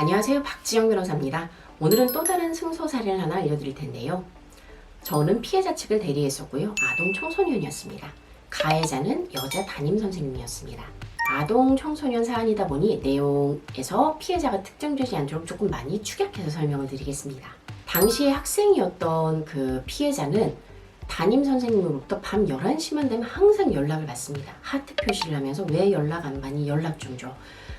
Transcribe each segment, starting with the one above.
안녕하세요. 박지영 변호사입니다. 오늘은 또 다른 승소 사례를 하나 알려드릴 텐데요. 저는 피해자 측을 대리했었고요. 아동 청소년이었습니다. 가해자는 여자 담임 선생님이었습니다. 아동 청소년 사안이다 보니 내용에서 피해자가 특정되지 않도록 조금 많이 축약해서 설명을 드리겠습니다. 당시에 학생이었던 그 피해자는 담임 선생님으로부터 밤 11시만 되면 항상 연락을 받습니다. 하트 표시를 하면서 왜 연락 안 받니? 연락 좀 줘.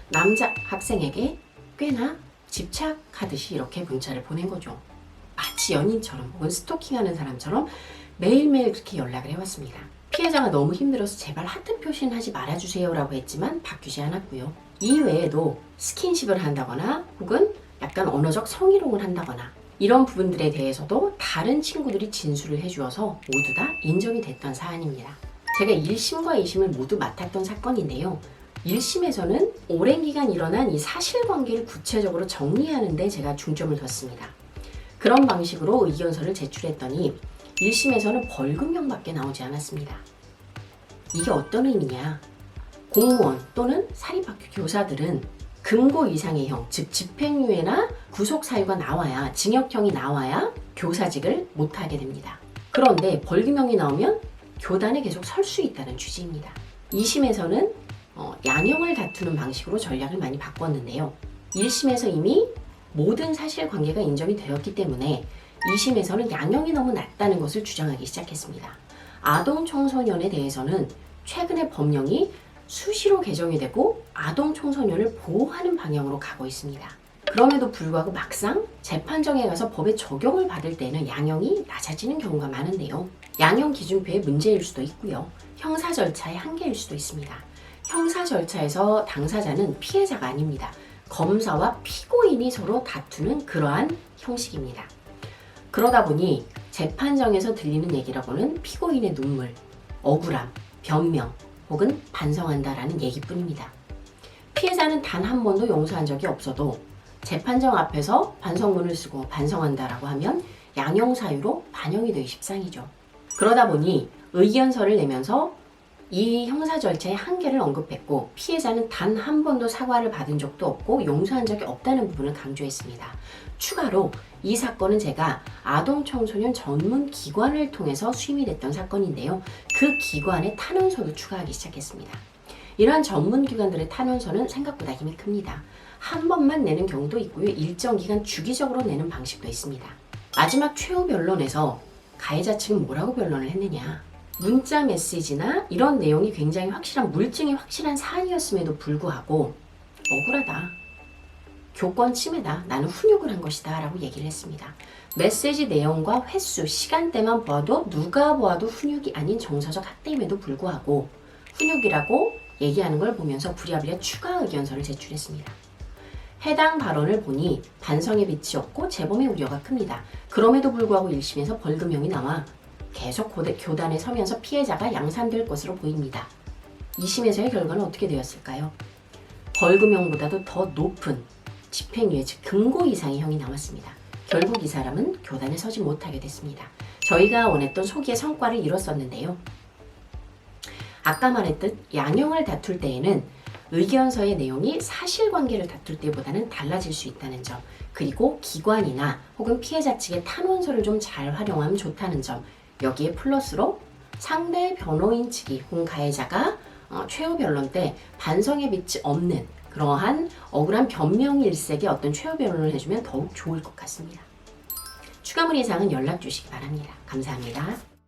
남자 학생에게 꽤나 집착하듯이 이렇게 문자를 보낸 거죠. 마치 연인처럼 혹은 스토킹하는 사람처럼 매일매일 그렇게 연락을 해왔습니다. 피해자가 너무 힘들어서 제발 하트 표시는 하지 말아주세요 라고 했지만 바뀌지 않았고요. 이외에도 스킨십을 한다거나 혹은 약간 언어적 성희롱을 한다거나 이런 부분들에 대해서도 다른 친구들이 진술을 해주어서 모두 다 인정이 됐던 사안입니다. 제가 1심과 2심을 모두 맡았던 사건인데요. 1심에서는 오랜 기간 일어난 이 사실관계를 구체적으로 정리하는 데 제가 중점을 뒀습니다. 그런 방식으로 의견서를 제출했더니 1심에서는 벌금형밖에 나오지 않았습니다. 이게 어떤 의미냐? 공무원 또는 사립학교 교사들은 금고 이상의 형, 즉 집행유예나 구속사유가 나와야, 징역형이 나와야 교사직을 못하게 됩니다. 그런데 벌금형이 나오면 교단에 계속 설 수 있다는 취지입니다. 2심에서는 양형을 다투는 방식으로 전략을 많이 바꿨는데요. 1심에서 이미 모든 사실관계가 인정이 되었기 때문에 2심에서는 양형이 너무 낮다는 것을 주장하기 시작했습니다. 아동 청소년에 대해서는 최근에 법령이 수시로 개정이 되고 아동 청소년을 보호하는 방향으로 가고 있습니다. 그럼에도 불구하고 막상 재판정에 가서 법의 적용을 받을 때는 양형이 낮아지는 경우가 많은데요. 양형 기준표의 문제일 수도 있고요. 형사 절차의 한계일 수도 있습니다. 형사 절차에서 당사자는 피해자가 아닙니다. 검사와 피고인이 서로 다투는 그러한 형식입니다. 그러다 보니 재판정에서 들리는 얘기라고는 피고인의 눈물, 억울함, 변명 혹은 반성한다라는 얘기뿐입니다. 피해자는 단 한 번도 용서한 적이 없어도 재판정 앞에서 반성문을 쓰고 반성한다라고 하면 양형사유로 반영이 되기 십상이죠. 그러다 보니 의견서를 내면서 이 형사 절차의 한계를 언급했고 피해자는 단 한 번도 사과를 받은 적도 없고 용서한 적이 없다는 부분을 강조했습니다. 추가로 이 사건은 제가 아동 청소년 전문 기관을 통해서 수임이 됐던 사건인데요. 그 기관의 탄원서도 추가하기 시작했습니다. 이러한 전문 기관들의 탄원서는 생각보다 힘이 큽니다. 한 번만 내는 경우도 있고요. 일정 기간 주기적으로 내는 방식도 있습니다. 마지막 최후 변론에서 가해자 측은 뭐라고 변론을 했느냐? 문자 메시지나 이런 내용이 굉장히 확실한 물증이 확실한 사안이었음에도 불구하고 억울하다. 교권 침해다. 나는 훈육을 한 것이다. 라고 얘기를 했습니다. 메시지 내용과 횟수, 시간대만 보아도 누가 보아도 훈육이 아닌 정서적 학대임에도 불구하고 훈육이라고 얘기하는 걸 보면서 부랴부랴 추가 의견서를 제출했습니다. 해당 발언을 보니 반성의 빛이 없고 재범의 우려가 큽니다. 그럼에도 불구하고 1심에서 벌금형이 나와 계속 교단에 서면서 피해자가 양산될 것으로 보입니다. 2심에서의 결과는 어떻게 되었을까요? 벌금형보다도 더 높은 집행유예, 즉 금고 이상의 형이 나왔습니다. 결국 이 사람은 교단에 서지 못하게 됐습니다. 저희가 원했던 소기의 성과를 이뤘었는데요. 아까 말했듯 양형을 다툴 때에는 의견서의 내용이 사실관계를 다툴 때보다는 달라질 수 있다는 점, 그리고 기관이나 혹은 피해자 측의 탄원서를 좀 잘 활용하면 좋다는 점, 여기에 플러스로 상대 변호인 측이 혹은 가해자가 최후 변론 때 반성의 빛이 없는 그러한 억울한 변명 일색의 어떤 최후 변론을 해주면 더욱 좋을 것 같습니다. 추가 문의 사항은 연락 주시기 바랍니다. 감사합니다.